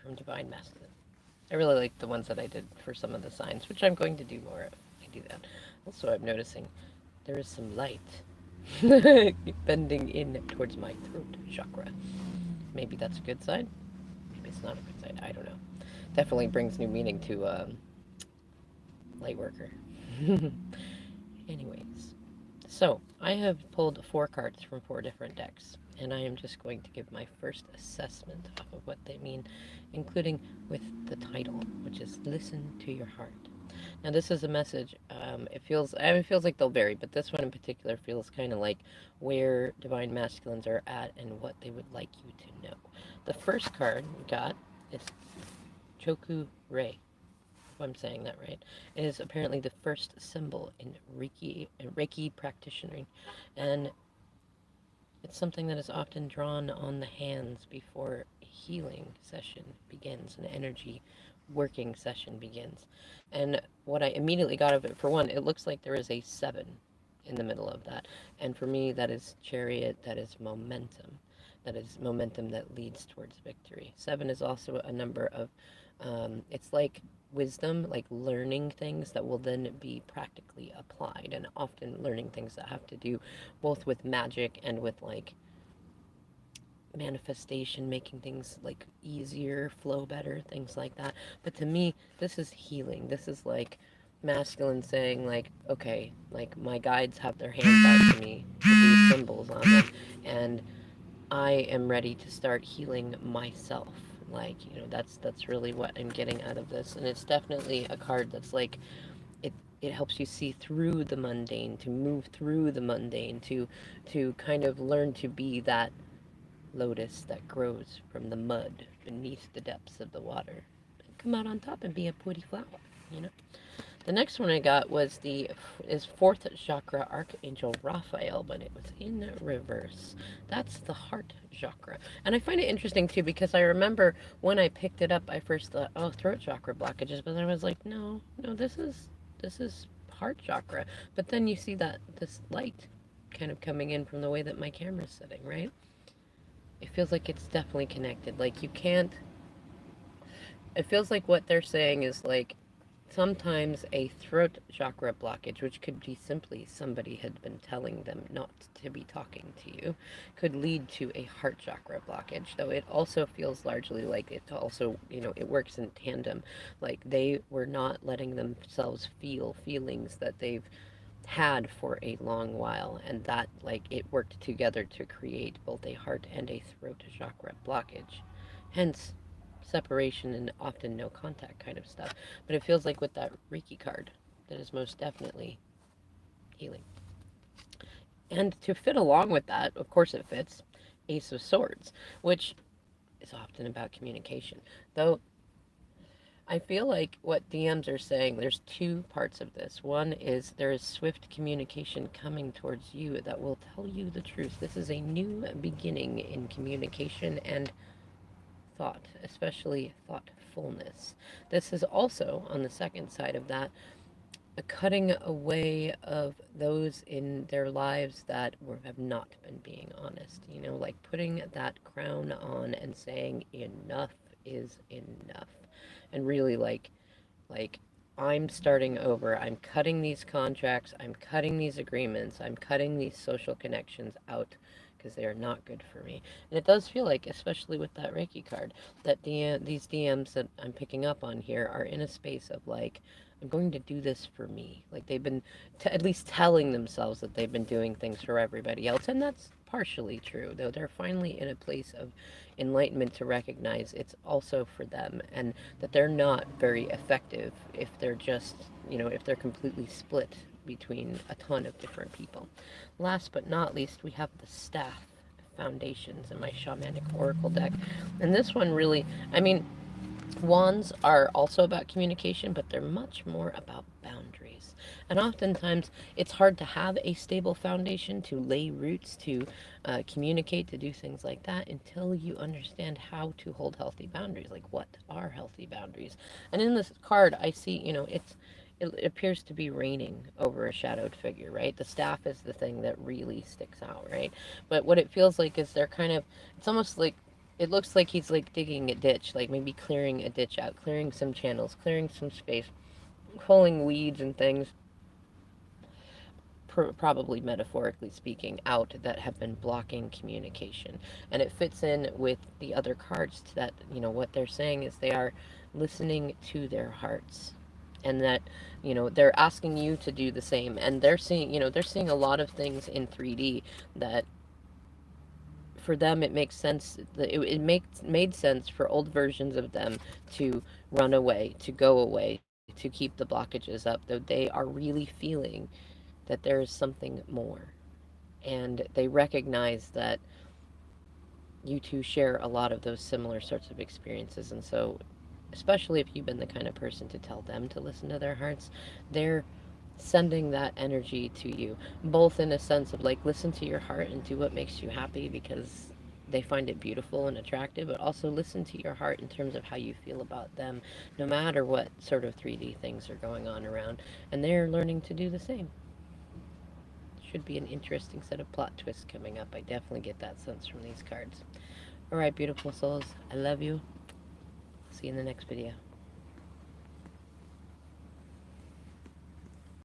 from Divine Masculine. I really like the ones that I did for some of the signs, which I'm going to do more of. I do that. Also, I'm noticing there is some light bending in towards my throat chakra. Maybe that's a good sign. Maybe it's not a good sign. I don't know. Definitely brings new meaning to light worker. Anyways, so I have pulled 4 cards from 4 different decks, and I am just going to give my first assessment of what they mean, including with the title, which is "Listen to Your Heart." Now, this is a message. It feels like they'll vary, but this one in particular feels kind of like where divine masculines are at and what they would like you to know. The first card we got is Choku Rei. If I'm saying that right. It is apparently the first symbol in Reiki practitioning, and it's something that is often drawn on the hands before a healing session begins, an energy working session begins. And what I immediately got of it, for one, it looks like there is a 7 in the middle of that. And for me, that is chariot, that is momentum. That is momentum that leads towards victory. 7 is also a number of, it's like wisdom, like learning things that will then be practically applied, and often learning things that have to do both with magic and with like manifestation, making things like easier, flow better, things like that. But to me, this is healing. This is like masculine saying like, okay, like my guides have their hands out to me with these symbols on them, and I am ready to start healing myself. Like, that's really what I'm getting out of this. And it's definitely a card that's like it helps you see through the mundane, to move through the mundane, to kind of learn to be that lotus that grows from the mud beneath the depths of the water and come out on top and be a pretty flower, you know. The next one I got was the is fourth chakra archangel Raphael, but it was in reverse. That's the heart chakra, and I find it interesting too because I remember when I picked it up, I first thought, oh, throat chakra blockages, but then I was like, no, no, this is heart chakra. But then you see that this light kind of coming in from the way that my camera's sitting, right? It feels like it's definitely connected. Like you can't. It feels like what they're saying is like sometimes a throat chakra blockage, which could be simply somebody had been telling them not to be talking to you, could lead to a heart chakra blockage. Though it also feels largely like it also, it works in tandem. Like they were not letting themselves feel feelings that they've had for a long while, and that like it worked together to create both a heart and a throat chakra blockage, hence separation and often no contact kind of stuff. But it feels like with that Reiki card, that is most definitely healing. And to fit along with that, of course it fits, Ace of Swords, which is often about communication, though I feel like what DMs are saying, there's 2 parts of this. One is there is swift communication coming towards you that will tell you the truth. This is a new beginning in communication and thought, especially thoughtfulness. This is also, on the second side of that, a cutting away of those in their lives that have not been being honest. Like putting that crown on and saying enough is enough, and really like I'm starting over. I'm cutting these contracts. I'm cutting these agreements. I'm cutting these social connections out because they are not good for me. And it does feel like, especially with that Reiki card, that these DMs that I'm picking up on here are in a space of like, I'm going to do this for me. Like they've been at least telling themselves that they've been doing things for everybody else. And that's partially true, though they're finally in a place of enlightenment to recognize it's also for them, and that they're not very effective if they're just, if they're completely split between a ton of different people. Last but not least, we have the staff foundations in my shamanic oracle deck. And this one really, I mean, wands are also about communication, but they're much more about boundaries. And oftentimes, it's hard to have a stable foundation to lay roots, to communicate, to do things like that until you understand how to hold healthy boundaries. Like, what are healthy boundaries? And in this card, I see, it appears to be raining over a shadowed figure, right? The staff is the thing that really sticks out, right? But what it feels like is they're kind of, it's almost like It looks like he's like digging a ditch, like maybe clearing a ditch out, clearing some channels, clearing some space, pulling weeds and things, probably metaphorically speaking, out that have been blocking communication. And it fits in with the other cards to that, what they're saying is they are listening to their hearts. And that, they're asking you to do the same. And they're seeing a lot of things in 3D that for them it makes sense. It made sense for old versions of them to run away, to go away, to keep the blockages up, though they are really feeling that there is something more. And they recognize that you two share a lot of those similar sorts of experiences. And so, especially if you've been the kind of person to tell them to listen to their hearts, they're sending that energy to you, both in a sense of like, listen to your heart and do what makes you happy because they find it beautiful and attractive, but also listen to your heart in terms of how you feel about them, no matter what sort of 3D things are going on around. And they're learning to do the same. Should be an interesting set of plot twists coming up. I definitely get that sense from these cards. All right, beautiful souls. I love you. See you in the next video.